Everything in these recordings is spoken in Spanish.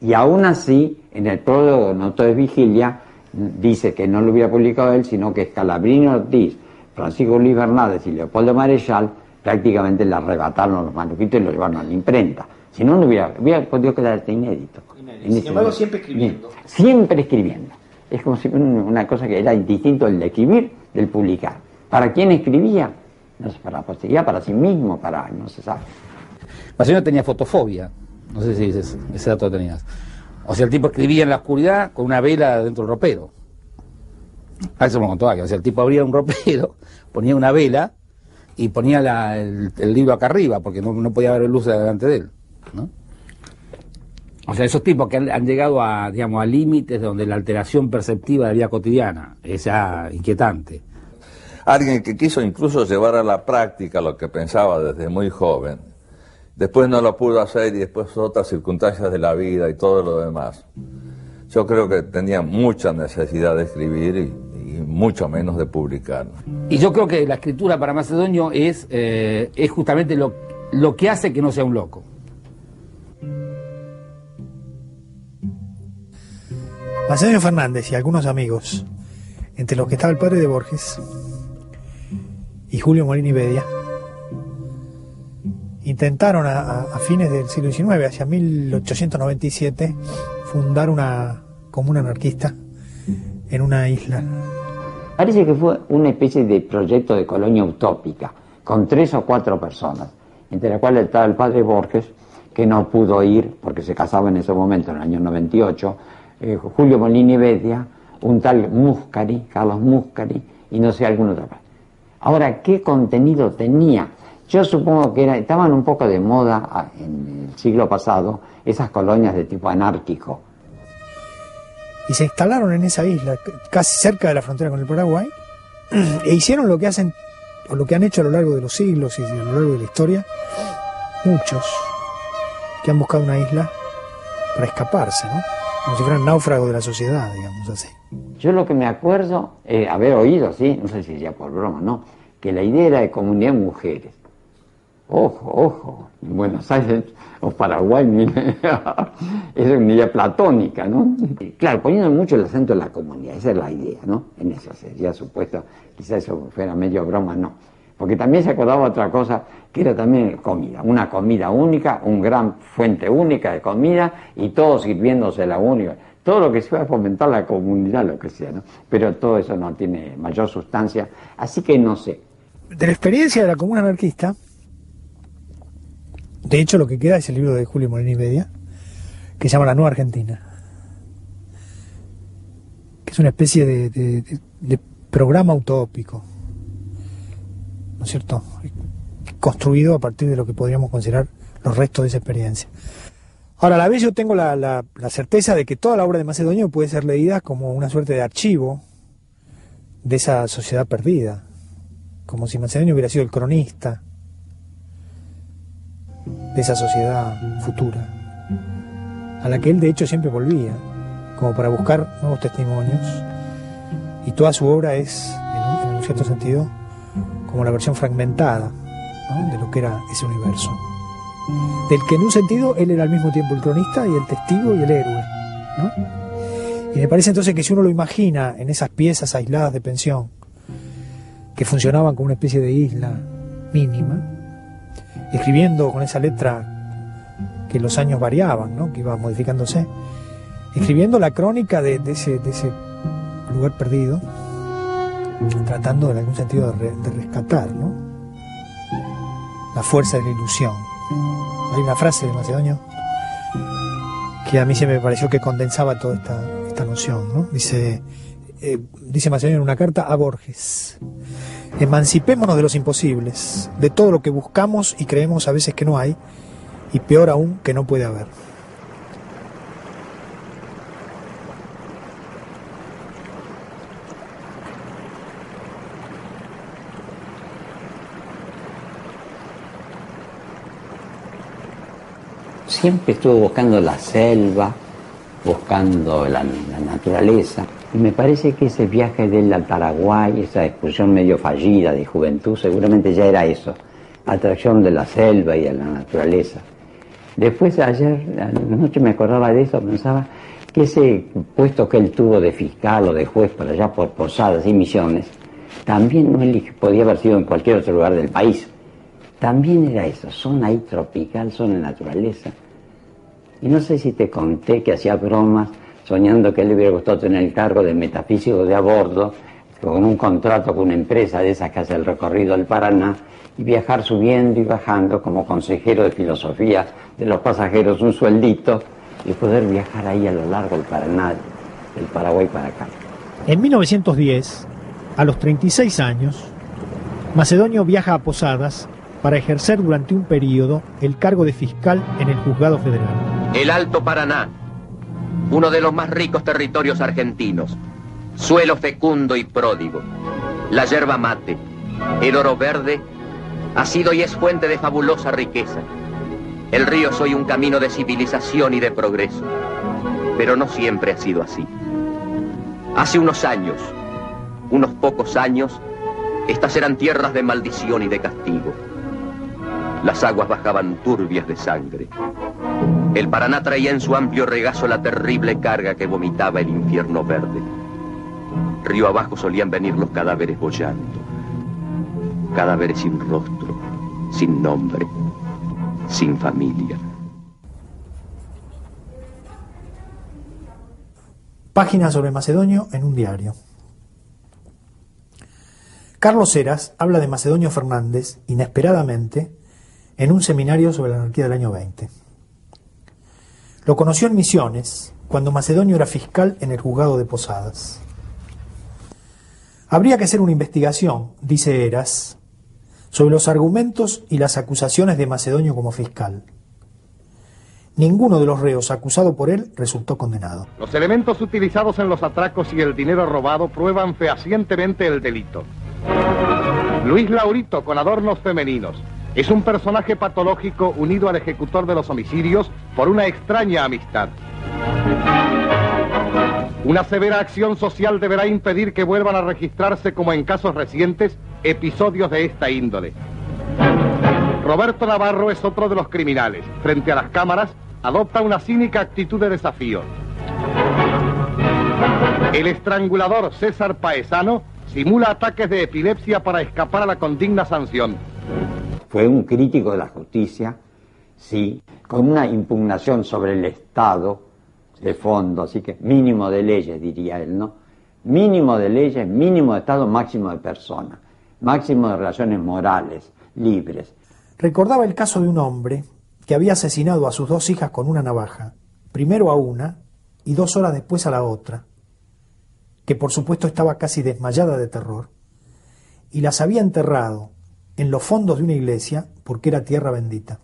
Y aún así, en el prólogo Noto de Vigilia, dice que no lo hubiera publicado él, sino que Scalabrini Ortiz, Francisco Luis Bernales y Leopoldo Marechal prácticamente le arrebataron los manuscritos y lo llevaron a la imprenta. Si no, no hubiera podido quedar inédito. Sin embargo, siempre escribiendo. Siempre escribiendo. Es como si una cosa que era distinto el de escribir del publicar. ¿Para quién escribía? No sé, para la posteridad, para sí mismo, para no se sabe. Macedonio tenía fotofobia, no sé si ese dato lo tenías. O sea, el tipo escribía en la oscuridad con una vela dentro del ropero. A eso me contó alguien. O sea, el tipo abría un ropero, ponía una vela y ponía el libro acá arriba, porque no podía haber luz delante de él, ¿no? O sea, esos tipos que han llegado a límites donde la alteración perceptiva de la vida cotidiana es ya inquietante. Alguien que quiso incluso llevar a la práctica lo que pensaba desde muy joven, después no lo pudo hacer y después otras circunstancias de la vida y todo lo demás. Yo creo que tenía mucha necesidad de escribir y mucho menos de publicar. Y yo creo que la escritura para Macedonio es justamente lo que hace que no sea un loco. Macedonio Fernández y algunos amigos, entre los que estaba el padre de Borges y Julio Molini Bedia, intentaron a fines del siglo XIX, hacia 1897, fundar una comuna anarquista en una isla. Parece que fue una especie de proyecto de colonia utópica, con 3 o 4 personas, entre las cuales estaba el padre Borges, que no pudo ir porque se casaba en ese momento, en el año 98, Julio Molini Bedia, un tal Muscari, Carlos Muscari, y no sé, algún otro. Ahora, ¿qué contenido tenía? Yo supongo que estaban un poco de moda en el siglo pasado esas colonias de tipo anárquico. Y se instalaron en esa isla, casi cerca de la frontera con el Paraguay, e hicieron lo que hacen, o lo que han hecho a lo largo de los siglos y a lo largo de la historia, muchos que han buscado una isla para escaparse, ¿no? Como si fueran náufragos de la sociedad, digamos así. Yo lo que me acuerdo, haber oído, sí, no sé si ya por broma, ¿no?, que la idea era de comunidad de mujeres. Ojo, en Buenos Aires o Paraguay, es una idea platónica, ¿no? Claro, poniendo mucho el acento en la comunidad, esa es la idea, ¿no? En eso sería supuesto, quizás eso fuera medio broma, no. Porque también se acordaba otra cosa, que era también comida, una comida única, un gran fuente única de comida y todos sirviéndose la única. Todo lo que se va a fomentar la comunidad, lo que sea, ¿no? Pero todo eso no tiene mayor sustancia, así que no sé. De la experiencia de la comuna anarquista, de hecho lo que queda es el libro de Julio Molini Bedia, que se llama La Nueva Argentina, que es una especie de programa utópico, ¿no es cierto?, construido a partir de lo que podríamos considerar los restos de esa experiencia. Ahora, a la vez yo tengo la certeza de que toda la obra de Macedonio puede ser leída como una suerte de archivo de esa sociedad perdida, como si Macedonio hubiera sido el cronista de esa sociedad futura, a la que él de hecho siempre volvía, como para buscar nuevos testimonios, y toda su obra es, en un cierto sentido, como la versión fragmentada, ¿no?, de lo que era ese universo, del que en un sentido él era al mismo tiempo el cronista y el testigo y el héroe, ¿no? Y me parece entonces que si uno lo imagina en esas piezas aisladas de pensión, que funcionaban como una especie de isla mínima, escribiendo con esa letra que los años variaban, ¿no?, que iba modificándose, escribiendo la crónica de ese lugar perdido, tratando en algún sentido de rescatar, ¿no?, la fuerza de la ilusión. Hay una frase de Macedonio que a mí se me pareció que condensaba toda esta noción, ¿no? Dice Macedonio en una carta a Borges: emancipémonos de los imposibles, de todo lo que buscamos y creemos a veces que no hay, y peor aún, que no puede haber. Siempre estuve buscando la selva, buscando la naturaleza, y me parece que ese viaje de él al Paraguay, esa excursión medio fallida de juventud, seguramente ya era eso, atracción de la selva y de la naturaleza. Después ayer, a la noche me acordaba de eso, pensaba que ese puesto que él tuvo de fiscal o de juez por allá por Posadas y Misiones, también no podía haber sido en cualquier otro lugar del país. También era eso, zona ahí tropical, zona de naturaleza. Y no sé si te conté que hacía bromas soñando que él le hubiera gustado tener el cargo de metafísico de a bordo, con un contrato con una empresa de esas que hace el recorrido del Paraná, y viajar subiendo y bajando como consejero de filosofía de los pasajeros, un sueldito, y poder viajar ahí a lo largo del Paraná, del Paraguay para acá. En 1910, a los 36 años, Macedonio viaja a Posadas para ejercer durante un periodo el cargo de fiscal en el Juzgado Federal. El Alto Paraná, uno de los más ricos territorios argentinos, suelo fecundo y pródigo, la yerba mate, el oro verde, ha sido y es fuente de fabulosa riqueza. El río es hoy un camino de civilización y de progreso, pero no siempre ha sido así. Hace unos años, unos pocos años, estas eran tierras de maldición y de castigo. Las aguas bajaban turbias de sangre. El Paraná traía en su amplio regazo la terrible carga que vomitaba el infierno verde. Río abajo solían venir los cadáveres boyando. Cadáveres sin rostro, sin nombre, sin familia. Página sobre Macedonio en un diario. Carlos Heras habla de Macedonio Fernández, inesperadamente, en un seminario sobre la anarquía del año 20. Lo conoció en Misiones, cuando Macedonio era fiscal en el juzgado de Posadas. Habría que hacer una investigación, dice Heras, sobre los argumentos y las acusaciones de Macedonio como fiscal. Ninguno de los reos acusado por él resultó condenado. Los elementos utilizados en los atracos y el dinero robado prueban fehacientemente el delito. Luis Laurito, con adornos femeninos, es un personaje patológico unido al ejecutor de los homicidios por una extraña amistad. Una severa acción social deberá impedir que vuelvan a registrarse, como en casos recientes, episodios de esta índole. Roberto Navarro es otro de los criminales. Frente a las cámaras, adopta una cínica actitud de desafío. El estrangulador César Paesano simula ataques de epilepsia para escapar a la condigna sanción. Fue un crítico de la justicia, sí, con una impugnación sobre el Estado de fondo, así que mínimo de leyes, diría él, ¿no? Mínimo de leyes, mínimo de Estado, máximo de personas, máximo de relaciones morales, libres. Recordaba el caso de un hombre que había asesinado a sus dos hijas con una navaja, primero a una y 2 horas después a la otra, que por supuesto estaba casi desmayada de terror, y las había enterrado en los fondos de una iglesia porque era tierra bendita.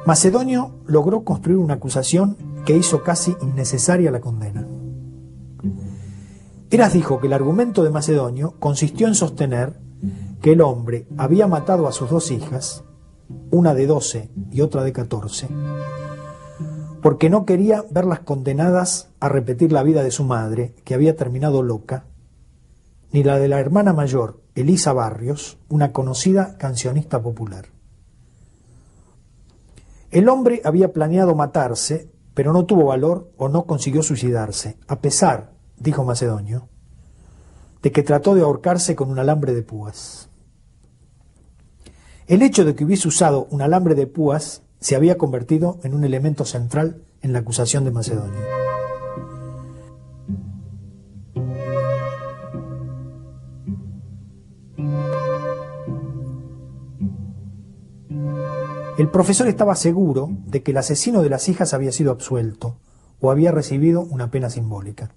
Macedonio logró construir una acusación que hizo casi innecesaria la condena. Heras dijo que el argumento de Macedonio consistió en sostener que el hombre había matado a sus 2 hijas, una de 12 y otra de 14, porque no quería verlas condenadas a repetir la vida de su madre, que había terminado loca, ni la de la hermana mayor, Elisa Barrios, una conocida cancionista popular. El hombre había planeado matarse, pero no tuvo valor o no consiguió suicidarse, a pesar, dijo Macedonio, de que trató de ahorcarse con un alambre de púas. El hecho de que hubiese usado un alambre de púas se había convertido en un elemento central en la acusación de Macedonio. El profesor estaba seguro de que el asesino de las hijas había sido absuelto o había recibido una pena simbólica.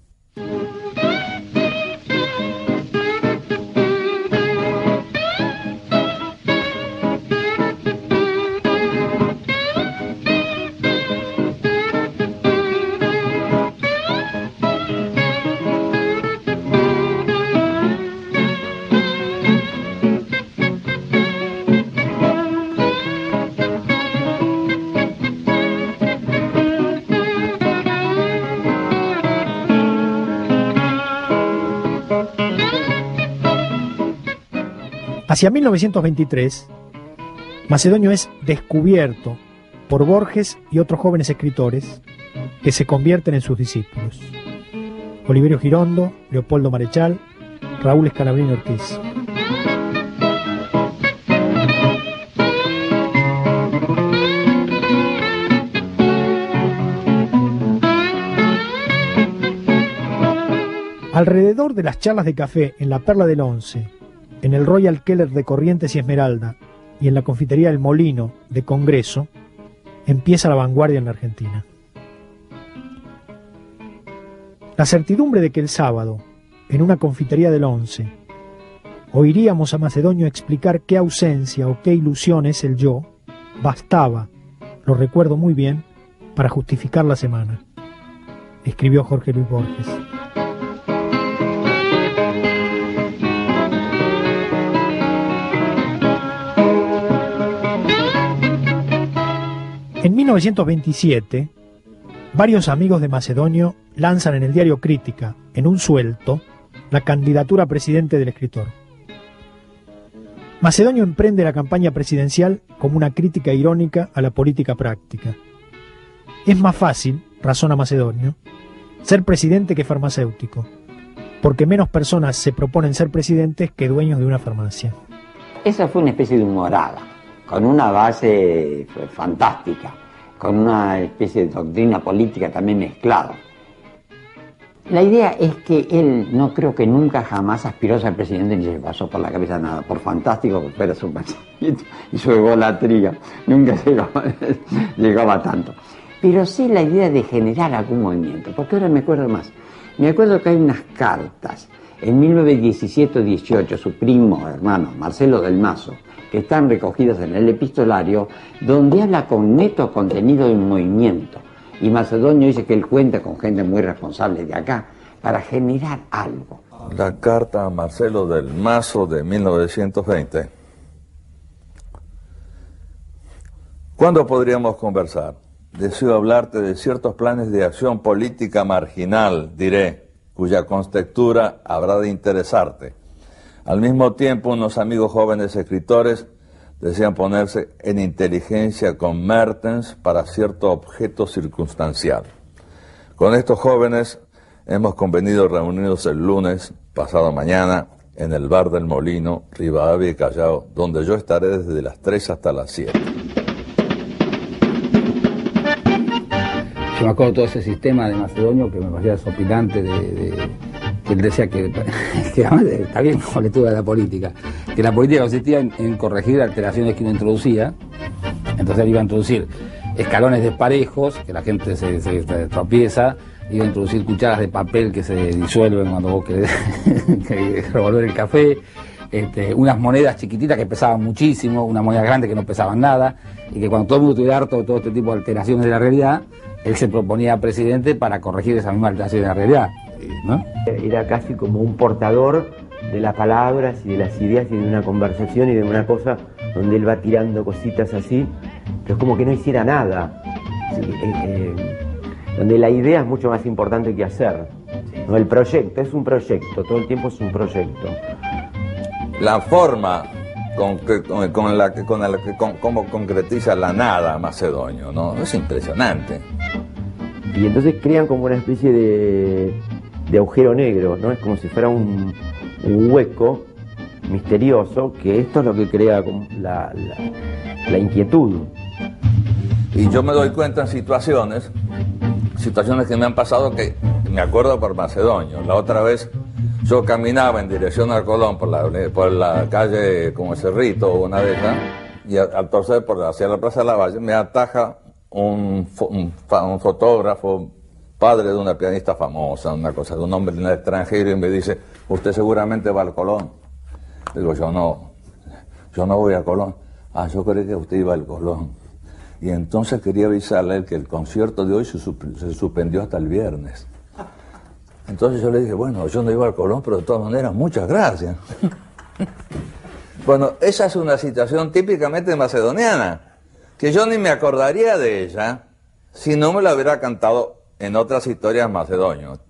Hacia 1923, Macedonio es descubierto por Borges y otros jóvenes escritores que se convierten en sus discípulos. Oliverio Girondo, Leopoldo Marechal, Raúl Scalabrini Ortiz. Alrededor de las charlas de café en la Perla del Once, en el Royal Keller de Corrientes y Esmeralda y en la confitería El Molino de Congreso, empieza la vanguardia en la Argentina. La certidumbre de que el sábado, en una confitería del Once, oiríamos a Macedonio explicar qué ausencia o qué ilusión es el yo, bastaba, lo recuerdo muy bien, para justificar la semana, escribió Jorge Luis Borges. En 1927, varios amigos de Macedonio lanzan en el diario Crítica, en un suelto, la candidatura a presidente del escritor. Macedonio emprende la campaña presidencial como una crítica irónica a la política práctica. Es más fácil, razona Macedonio, ser presidente que farmacéutico, porque menos personas se proponen ser presidentes que dueños de una farmacia. Esa fue una especie de humorada, con una base fantástica, con una especie de doctrina política también mezclada. La idea es que él no creo que nunca jamás aspiró a ser presidente ni se le pasó por la cabeza nada, por fantástico que fuera su pensamiento y su egolatría, nunca llegaba tanto. Pero sí la idea de generar algún movimiento, porque ahora me acuerdo más. Me acuerdo que hay unas cartas en 1917-18, su primo hermano Marcelo del Mazo, que están recogidas en el epistolario, donde habla con neto contenido de un movimiento. Y Macedonio dice que él cuenta con gente muy responsable de acá para generar algo. La carta a Marcelo del Mazo de 1920. ¿Cuándo podríamos conversar? Deseo hablarte de ciertos planes de acción política marginal, diré, cuya conjectura habrá de interesarte. Al mismo tiempo, unos amigos jóvenes escritores desean ponerse en inteligencia con Mertens para cierto objeto circunstancial. Con estos jóvenes hemos convenido reunirnos el lunes, pasado mañana, en el bar del Molino, Rivadavia y Callao, donde yo estaré desde las 3 hasta las 7. Yo me acuerdo de todo ese sistema de Macedonio que me parecía desopilante, que él decía que está bien como lectura de la política, que la política consistía en corregir alteraciones que uno introducía. Entonces él iba a introducir escalones desparejos, que la gente se tropieza, iba a introducir cucharas de papel que se disuelven cuando vos querés revolver el café, unas monedas chiquititas que pesaban muchísimo, unas monedas grandes que no pesaban nada, y que cuando todo el mundo estuviera harto de todo este tipo de alteraciones de la realidad, él se proponía presidente para corregir esa misma alteración de la realidad, ¿no? Era casi como un portador de las palabras y de las ideas y de una conversación y de una cosa donde él va tirando cositas así, pero es como que no hiciera nada, donde la idea es mucho más importante que hacer, ¿no? El proyecto es un proyecto, todo el tiempo es un proyecto. La forma con la que cómo concretiza la nada Macedonio, ¿no? Es impresionante. Y entonces crean como una especie de agujero negro, ¿no? Es como si fuera un hueco misterioso, que esto es lo que crea la inquietud. Y yo me doy cuenta en situaciones que me han pasado que me acuerdo por Macedonio. La otra vez yo caminaba en dirección al Colón por la calle como Cerrito, una de esas, y al torcer hacia la Plaza de la Valle me ataja un fotógrafo, padre de una pianista famosa, una cosa, de un hombre en el extranjero, y me dice: usted seguramente va al Colón. Digo, yo no voy al Colón. Ah, yo creí que usted iba al Colón. Y entonces quería avisarle que el concierto de hoy se suspendió hasta el viernes. Entonces yo le dije: bueno, yo no iba al Colón, pero de todas maneras, muchas gracias. Bueno, esa es una situación típicamente macedoniana, que yo ni me acordaría de ella si no me la hubiera cantado en otras historias macedonios.